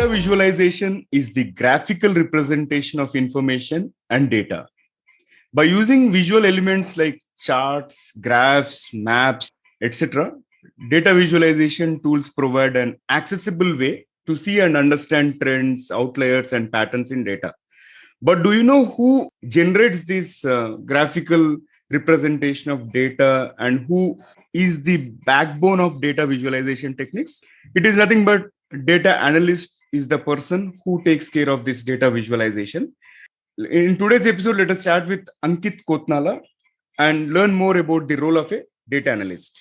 Data visualization is the graphical representation of information and data. By using visual elements like charts, graphs, maps, etc., data visualization tools provide an accessible way to see and understand trends, outliers, and patterns in data. But do you know who generates this graphical representation of data and who is the backbone of data visualization techniques? It is nothing but data analyst is the person who takes care of this data visualization. In today's episode, let us chat with ANKIT KOTNALA and learn more about the role of a data analyst.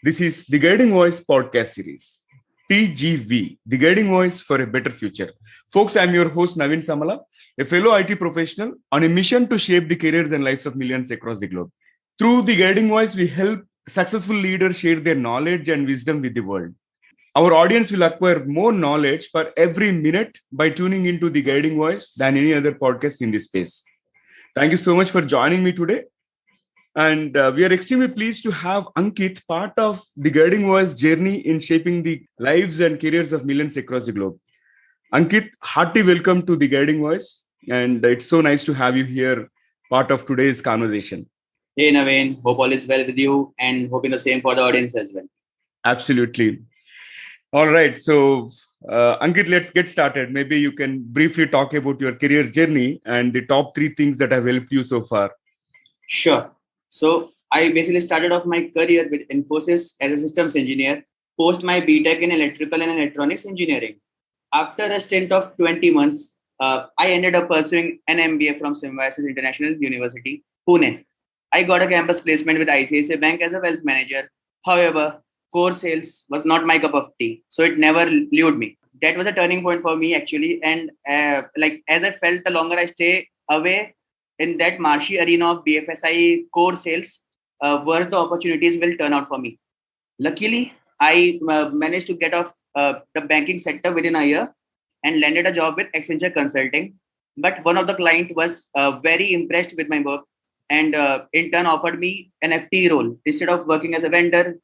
This is the Guiding Voice podcast series, TGV, the Guiding Voice for a Better Future. Folks, I'm your host, Naveen Samala, a fellow IT professional on a mission to shape the careers and lives of millions across the globe. Through the Guiding Voice, we help successful leaders share their knowledge and wisdom with the world. Our audience will acquire more knowledge per every minute by tuning into the Guiding Voice than any other podcast in this space. Thank you so much for joining me today. And we are extremely pleased to have Ankit part of the Guiding Voice journey in shaping the lives and careers of millions across the globe. Ankit, hearty welcome to the Guiding Voice. And it's so nice to have you here, part of today's conversation. Hey Naveen, hope all is well with you and hoping the same for the audience as well. Absolutely. All right. So, Ankit, let's get started. Maybe you can briefly talk about your career journey and the top 3 things that have helped you so far. Sure. So, I basically started off my career with Infosys as a systems engineer, post my BTech in electrical and electronics engineering. After a stint of 20 months, I ended up pursuing an MBA from Symbiosis International University, Pune. I got a campus placement with ICICI Bank as a wealth manager. However, core sales was not my cup of tea, so it never lured me. That was a turning point for me actually, and as I felt, the longer I stay away in that marshy arena of BFSI core sales, worse the opportunities will turn out for me. Luckily, I managed to get off the banking sector within a year and landed a job with Accenture Consulting. But one of the client was very impressed with my work and in turn offered me an FTE role. Instead of working as a vendor,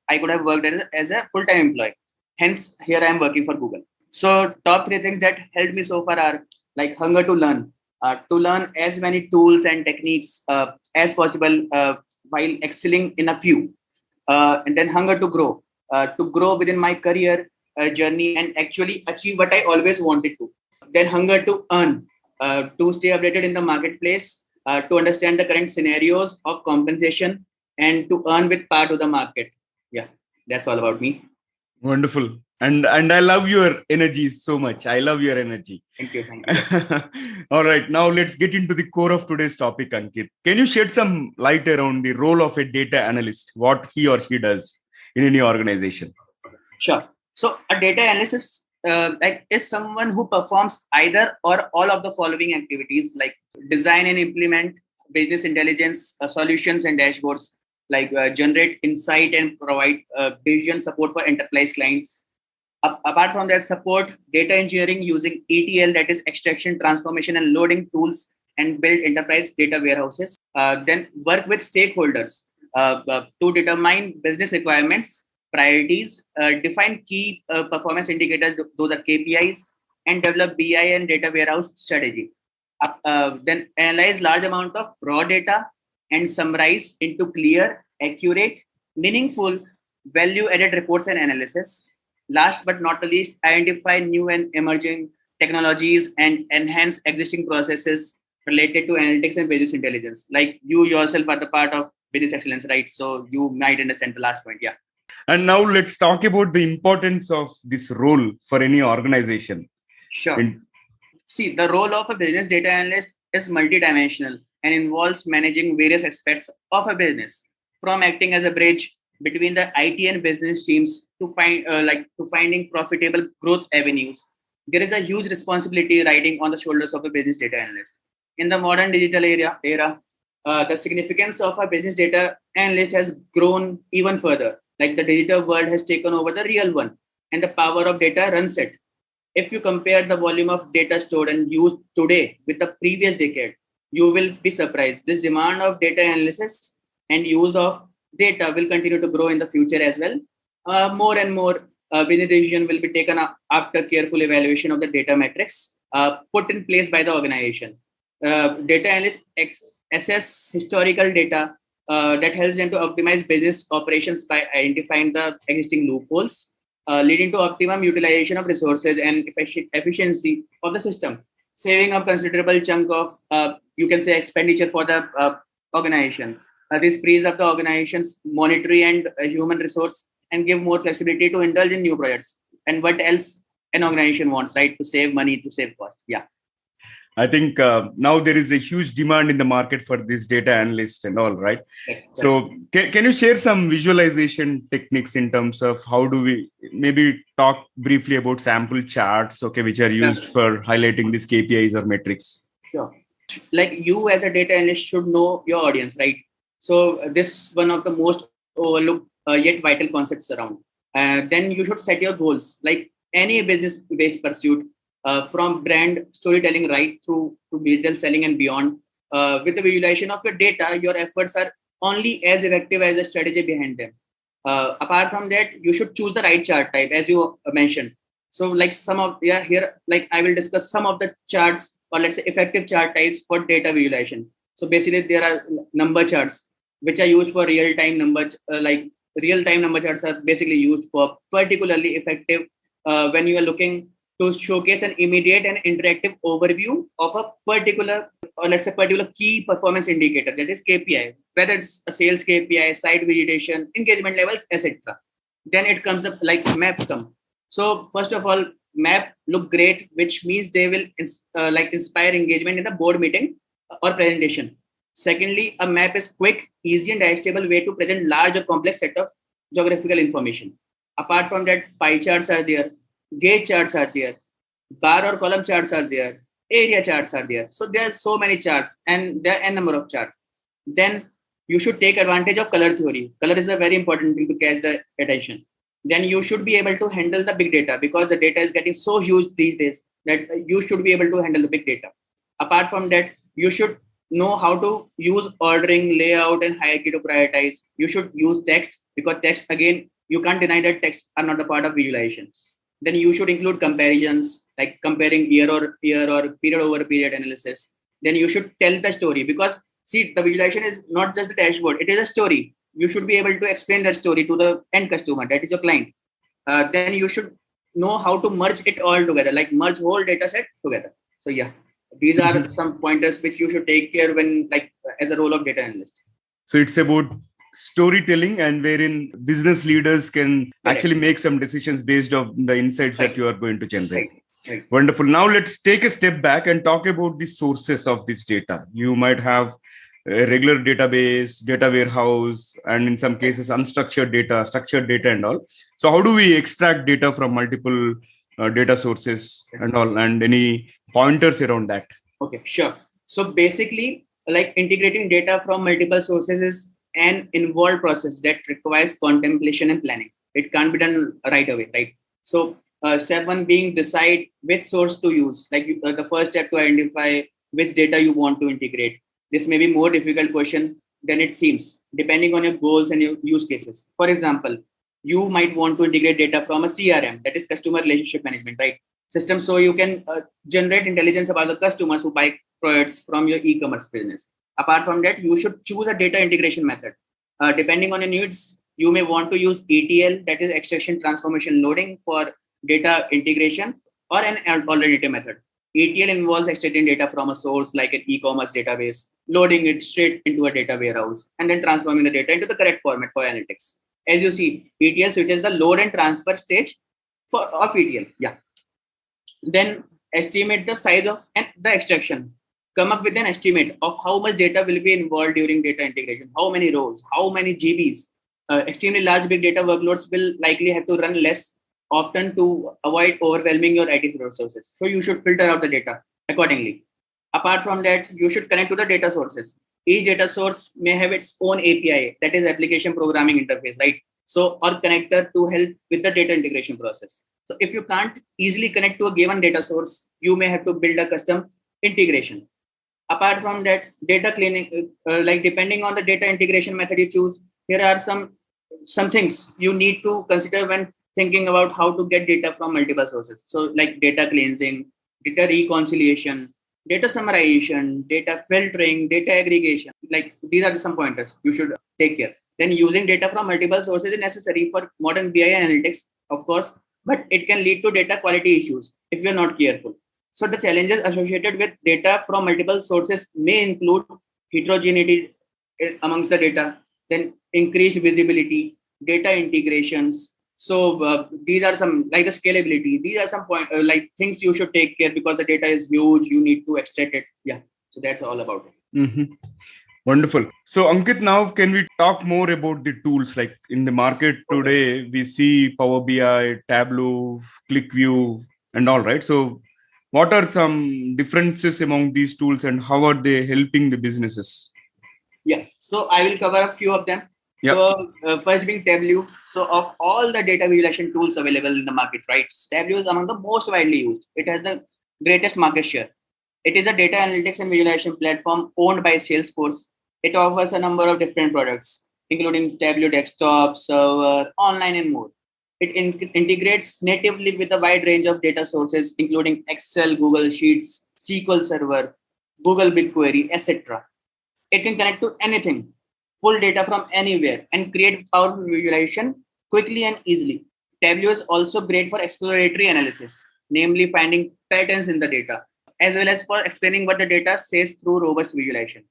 I could have worked as a full-time employee. Hence, here I am working for Google. So top 3 things that helped me so far are like hunger to learn as many tools and techniques as possible while excelling in a few. And then hunger to grow within my career journey and actually achieve what I always wanted to. Then hunger to earn, to stay updated in the marketplace, to understand the current scenarios of compensation and to earn with par to the market. Yeah, that's all about me. Wonderful. And I love your energy so much. I love your energy. Thank you. All right. Now let's get into the core of today's topic, Ankit. Can you shed some light around the role of a data analyst, what he or she does in any organization? Sure. So a data analyst is someone who performs either or all of the following activities, like design and implement business intelligence solutions and dashboards, generate insight and provide decision support for enterprise clients. Apart from that, support data engineering using ETL, that is extraction, transformation, and loading tools, and build enterprise data warehouses. Then work with stakeholders to determine business requirements, priorities, define key performance indicators, those are KPIs, and develop BI and data warehouse strategy. Then analyze large amount of raw data and summarize into clear, accurate, meaningful, value-added reports and analysis. Last but not the least, identify new and emerging technologies and enhance existing processes related to analytics and business intelligence. Like you yourself are the part of business excellence, right? So you might understand the last point. Yeah. And now let's talk about the importance of this role for any organization. Sure. See, the role of a business data analyst is multidimensional and involves managing various aspects of a business, from acting as a bridge between the IT and business teams to finding profitable growth avenues. There is a huge responsibility riding on the shoulders of a business data analyst. In the modern digital era, the significance of a business data analyst has grown even further. Like the digital world has taken over the real one, and the power of data runs it. If you compare the volume of data stored and used today with the previous decade, you will be surprised. This demand of data analysis and use of data will continue to grow in the future as well. More and more business decision will be taken after careful evaluation of the data metrics put in place by the organization. Data analysts assess historical data that helps them to optimize business operations by identifying the existing loopholes, leading to optimum utilization of resources and efficiency of the system, saving a considerable chunk of, you can say, expenditure for the organization. This frees up the organization's monetary and human resource and give more flexibility to indulge in new projects. And what else an organization wants, right? To save money, to save cost. Yeah. I think now there is a huge demand in the market for this data analyst and all, right? So can you share some visualization techniques in terms of how do we maybe talk briefly about sample charts, okay, which are used for highlighting these KPIs or metrics? Sure. Like you as a data analyst should know your audience, right? So this one of the most overlooked yet vital concepts around. Then you should set your goals. Like any business-based pursuit, from brand storytelling right through to digital selling and beyond. With the visualization of your data, your efforts are only as effective as the strategy behind them. Apart from that, you should choose the right chart type, as you mentioned. So like here, like I will discuss some of the charts, or let's say effective chart types for data visualization. So basically there are number charts, which are used for real-time numbers, like real-time number charts are basically used for particularly effective when you are looking to showcase an immediate and interactive overview of a particular, or let's say particular key performance indicator, that is KPI, whether it's a sales KPI, site visitation, engagement levels, etc. Then it comes the like maps come. So first of all, map look great, which means they will inspire engagement in the board meeting or presentation. Secondly, a map is quick, easy and digestible way to present large or complex set of geographical information. Apart from that, pie charts are there, gauge charts are there, bar or column charts are there, area charts are there. So there are so many charts and there are a number of charts. Then you should take advantage of color theory. Color is a very important thing to catch the attention. Then you should be able to handle the big data, because the data is getting so huge these days that you should be able to handle the big data. Apart from that, you should know how to use ordering, layout, and hierarchy to prioritize. You should use text, because text, again, you can't deny that text are not a part of visualization. Then you should include comparisons, like comparing year or period over period analysis. Then you should tell the story, because see, the visualization is not just the dashboard, it is a story. You should be able to explain that story to the end customer, that is your client. Then you should know how to merge it all together, like merge whole data set together. So yeah, these are some pointers which you should take care when, like, as a role of data analyst. So it's about storytelling, and wherein business leaders can actually make some decisions based on the insights that you are going to generate. Right. Wonderful. Now let's take a step back and talk about the sources of this data. You might have a regular database, data warehouse, and in some cases unstructured data, structured data and all. So how do we extract data from multiple data sources and all, and any pointers around that? Okay, sure. So basically, like integrating data from multiple sources is an involved process that requires contemplation and planning. It can't be done right away, right? So step one being decide which source to use. Like the first step to identify which data you want to integrate. This may be more difficult question than it seems, depending on your goals and your use cases. For example, you might want to integrate data from a CRM, that is customer relationship management, right? System, so you can generate intelligence about the customers who buy products from your e-commerce business. Apart from that, you should choose a data integration method. Depending on your needs, you may want to use ETL, that is extraction, transformation, loading for data integration, or an alternative method. ETL involves extracting data from a source like an e-commerce database, loading it straight into a data warehouse, and then transforming the data into the correct format for analytics. As you see, ETL switches the load and transfer stage of ETL. Yeah. Then estimate the size of the extraction. Come up with an estimate of how much data will be involved during data integration, how many rows, how many GBs. Extremely large big data workloads will likely have to run less often to avoid overwhelming your IT resources. So you should filter out the data accordingly. Apart from that, you should connect to the data sources. Each data source may have its own API, that is application programming interface, right? So, or connector to help with the data integration process. So if you can't easily connect to a given data source, you may have to build a custom integration. Apart from that, data cleaning, like depending on the data integration method you choose, here are some things you need to consider when thinking about how to get data from multiple sources. So like data cleansing, data reconciliation, data summarization, data filtering, data aggregation. Like these are some pointers you should take care. Then using data from multiple sources is necessary for modern BI analytics, of course, but it can lead to data quality issues if you're not careful. So the challenges associated with data from multiple sources may include heterogeneity amongst the data, then increased visibility, data integrations. So these are some like the scalability. These are some like things you should take care because the data is huge. You need to extract it. Yeah. So that's all about it. Mm-hmm. Wonderful. So Ankit, now can we talk more about the tools? Like in the market today, we see Power BI, Tableau, Qlikview, and all, right? So what are some differences among these tools and how are they helping the businesses? Yeah. So I will cover a few of them. Yep. So first being Tableau. So of all the data visualization tools available in the market, right? Tableau is among the most widely used. It has the greatest market share. It is a data analytics and visualization platform owned by Salesforce. It offers a number of different products, including Tableau desktop, server, online, and more. It integrates natively with a wide range of data sources, including Excel, Google Sheets, SQL Server, Google BigQuery, etc. It can connect to anything, pull data from anywhere, and create powerful visualization quickly and easily. Tableau is also great for exploratory analysis, namely finding patterns in the data, as well as for explaining what the data says through robust visualization.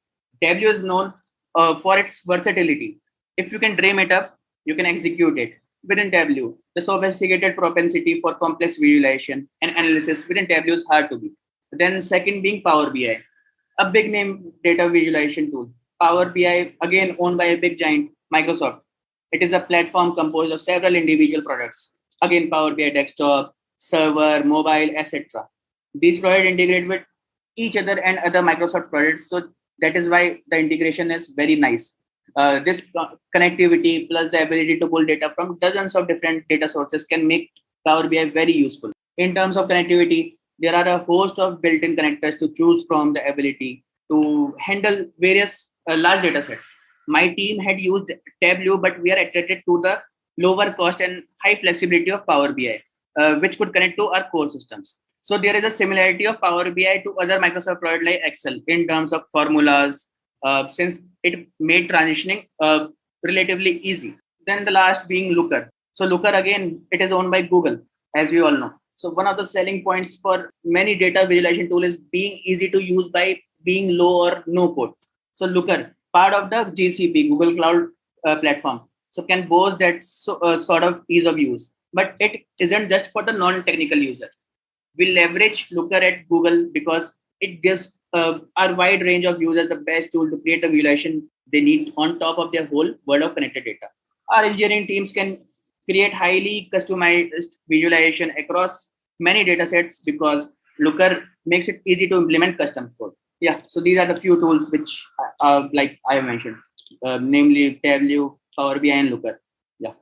Tableau is known for its versatility. If you can dream it up, you can execute it. Within Tableau, the sophisticated propensity for complex visualization and analysis within Tableau is hard to beat. Then second being Power BI, a big name data visualization tool. Power BI, again owned by a big giant, Microsoft. It is a platform composed of several individual products. Again, Power BI desktop, server, mobile, etc. These products integrate with each other and other Microsoft products. So that is why the integration is very nice. This connectivity plus the ability to pull data from dozens of different data sources can make Power BI very useful. In terms of connectivity, there are a host of built-in connectors to choose from, the ability to handle various large data sets. My team had used Tableau, but we are attracted to the lower cost and high flexibility of Power BI, which could connect to our core systems. So there is a similarity of Power BI to other Microsoft products like Excel in terms of formulas, since it made transitioning relatively easy. Then the last being Looker. So Looker, again, it is owned by Google, as we all know. So one of the selling points for many data visualization tool is being easy to use by being low or no code. So Looker, part of the GCP, Google Cloud platform, so can boast that sort of ease of use. But it isn't just for the non-technical user. We leverage Looker at Google because it gives our wide range of users the best tool to create the visualization they need on top of their whole world of connected data. Our engineering teams can create highly customized visualization across many data sets because Looker makes it easy to implement custom code. Yeah, so these are the few tools which, like I mentioned, namely Tableau, Power BI, and Looker. Yeah.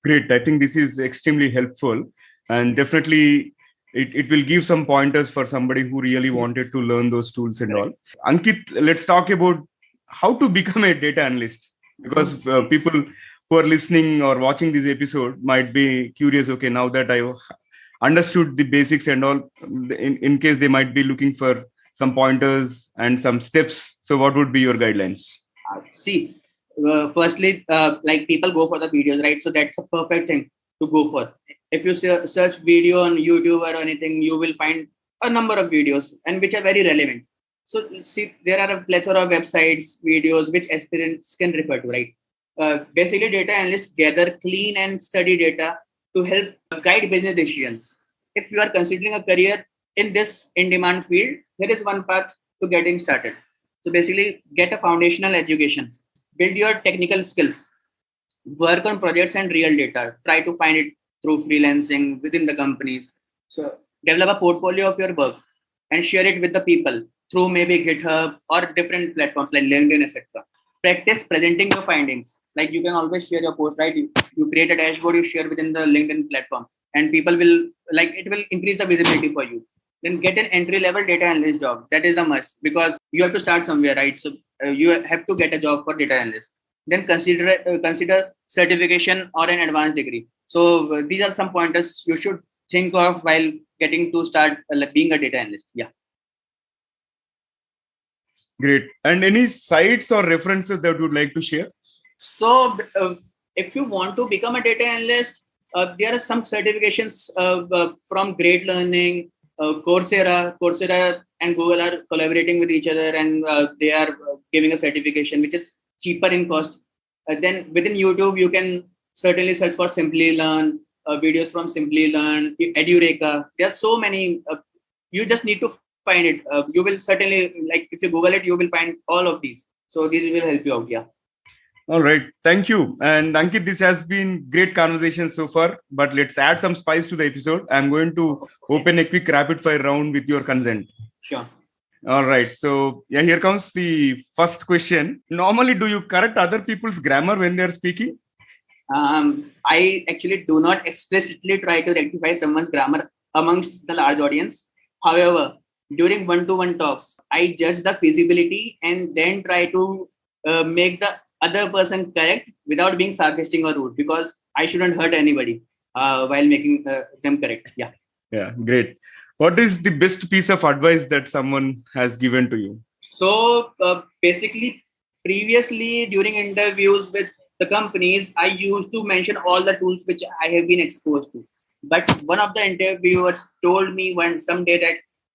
Great. I think this is extremely helpful and definitely it will give some pointers for somebody who really wanted to learn those tools and all. Ankit, let's talk about how to become a data analyst, because people who are listening or watching this episode might be curious. Okay, now that I understood the basics and all, in case they might be looking for some pointers and some steps. So what would be your guidelines? See, firstly, like people go for the videos, right? So that's a perfect thing to go for. If you search video on YouTube or anything, you will find a number of videos and which are very relevant. So see, there are a plethora of websites, videos which aspirants can refer to, right? Basically, data analysts gather clean and study data to help guide business decisions. If you are considering a career in this in-demand field, there is one path to getting started. So basically, get a foundational education, build your technical skills, work on projects and real data. Try to find it through freelancing within the companies. So develop a portfolio of your work and share it with the people through maybe GitHub or different platforms like LinkedIn, etc. Practice presenting your findings. Like you can always share your post, right? You create a dashboard, you share within the LinkedIn platform, and people will like it will increase the visibility for you. Then get an entry-level data analyst job. That is the must because you have to start somewhere, right? So you have to get a job for data analyst. Then consider certification or an advanced degree. So these are some pointers you should think of while getting to start being a data analyst. Yeah. Great. And any sites or references that you would like to share? So if you want to become a data analyst, there are some certifications from Great Learning, Coursera and Google are collaborating with each other, and they are giving a certification which is cheaper in cost. Then within YouTube, you can certainly search for Simply Learn, videos from Simply Learn, Edureka. There are so many. You just need to find it. You will certainly, like, if you Google it, you will find all of these. So these will help you out. Yeah. All right. Thank you. And Ankit, this has been great conversation so far, but let's add some spice to the episode. I'm going to open a quick rapid fire round with your consent. Sure. All right. So yeah, here comes the first question. Normally, do you correct other people's grammar when they're speaking? I actually do not explicitly try to rectify someone's grammar amongst the large audience. However, during one-to-one talks, I judge the feasibility and then try to make the other person correct without being sarcastic or rude, because I shouldn't hurt anybody while making them correct. Yeah. Yeah, great. What is the best piece of advice that someone has given to you? So basically, previously during interviews with the companies, I used to mention all the tools which I have been exposed to. But one of the interviewers told me someday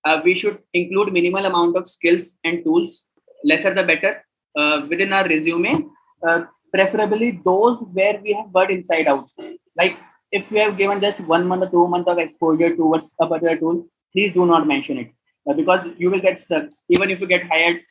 that we should include minimal amount of skills and tools, lesser the better, within our resume, preferably those where we have worked inside out. Like if we have given just 1 month or 2 months of exposure towards a particular tool, please do not mention it, because you will get stuck. Even if you get hired,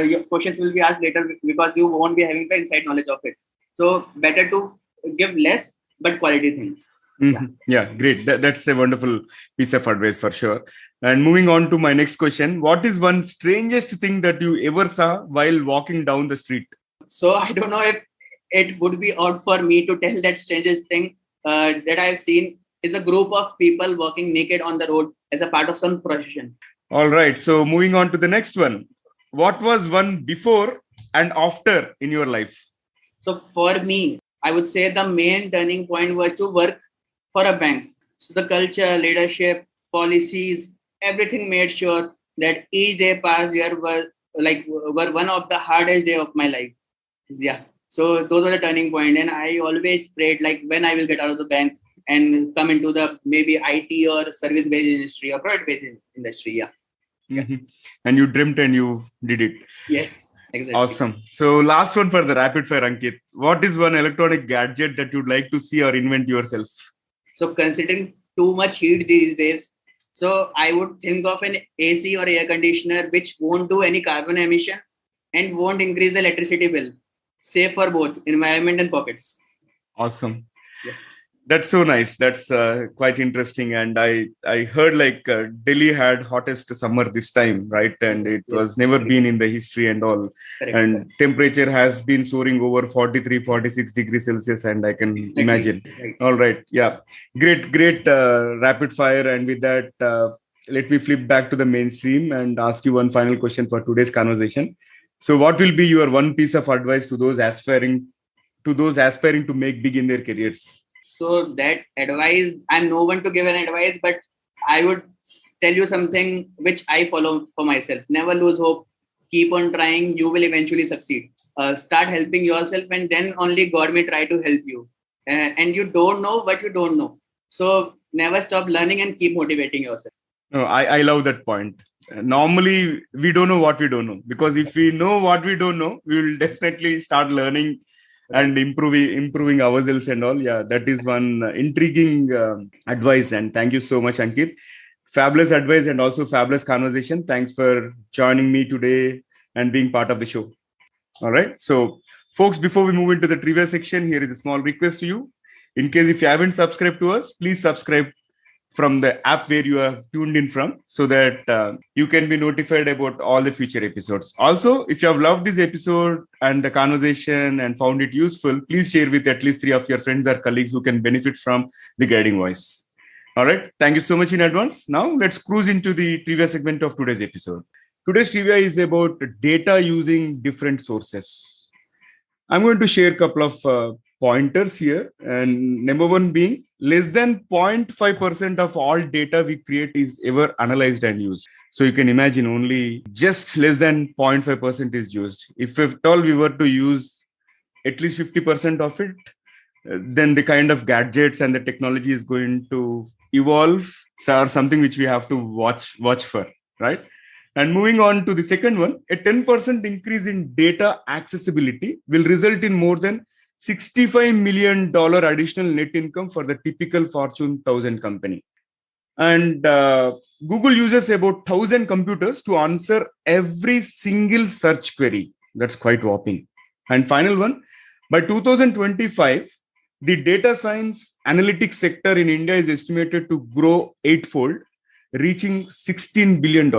your questions will be asked later because you won't be having the inside knowledge of it. So better to give less but quality things. Mm-hmm. Yeah, great. That's a wonderful piece of advice for sure. And moving on to my next question, what is one strangest thing that you ever saw while walking down the street? So I don't know if it would be odd for me to tell that strangest thing that I've seen is a group of people walking naked on the road as a part of some procession. All right. So moving on to the next one. What was one before and after in your life? So for me, I would say the main turning point was to work for a bank. So the culture, leadership, policies, everything made sure that each day past year were one of the hardest day of my life. Yeah. So those are the turning point. And I always prayed like when I will get out of the bank and come into the maybe IT or service based industry or product based industry. Yeah. Mm-hmm. And you dreamt and you did it. Yes, exactly. Awesome. So last one for the rapid fire, Ankit. What is one electronic gadget that you'd like to see or invent yourself? So considering too much heat these days, so I would think of an AC or air conditioner which won't do any carbon emission and won't increase the electricity bill. Safe for both environment and pockets. Awesome. Yeah. That's so nice. That's quite interesting. And I heard like Delhi had hottest summer this time, right? And it was never been in the history and all. Correct. And temperature has been soaring over 43, 46 degrees Celsius. And I can imagine. Right. All right. Yeah. Great rapid fire. And with that, let me flip back to the mainstream and ask you one final question for today's conversation. So what will be your one piece of advice to those aspiring to make big in their careers? So that advice, I'm no one to give an advice, but I would tell you something which I follow for myself. Never lose hope. Keep on trying. You will eventually succeed. Start helping yourself, and then only God may try to help you. And you don't know what you don't know. So never stop learning and keep motivating yourself. No, I love that point. Normally, we don't know what we don't know, because if we know what we don't know, we will definitely start learning and improving ourselves and all. Yeah, that is one intriguing advice. And thank you so much, Ankit. Fabulous advice and also fabulous conversation. Thanks for joining me today and being part of the show. All right. So, folks, before we move into the trivia section, here is a small request to you. In case if you haven't subscribed to us, please subscribe from the app where you have tuned in from, so that you can be notified about all the future episodes. Also, if you have loved this episode and the conversation and found it useful, please share with at least 3 of your friends or colleagues who can benefit from the guiding voice. All right. Thank you so much in advance. Now let's cruise into the trivia segment of today's episode. Today's trivia is about data using different sources. I'm going to share a couple of pointers here. And number one being, less than 0.5% of all data we create is ever analyzed and used. So you can imagine only just less than 0.5% is used. If at all we were to use at least 50% of it, then the kind of gadgets and the technology is going to evolve, or something which we have to watch for, right? And moving on to the second one, a 10% increase in data accessibility will result in more than $65 million additional net income for the typical Fortune 1000 company. And Google uses about 1,000 computers to answer every single search query. That's quite whopping. And final one, by 2025, the data science analytics sector in India is estimated to grow eightfold, reaching $16 billion,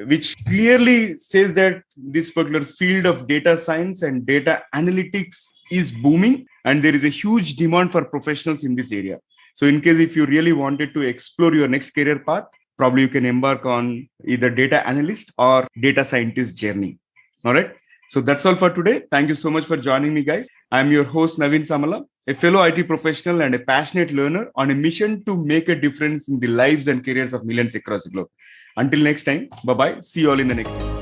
which clearly says that this particular field of data science and data analytics is booming, and there is a huge demand for professionals in this area. So in case if you really wanted to explore your next career path, probably you can embark on either data analyst or data scientist journey. All right. So that's all for today. Thank you so much for joining me, guys. I'm your host, Naveen Samala, a fellow IT professional and a passionate learner on a mission to make a difference in the lives and careers of millions across the globe. Until next time, bye-bye. See you all in the next video.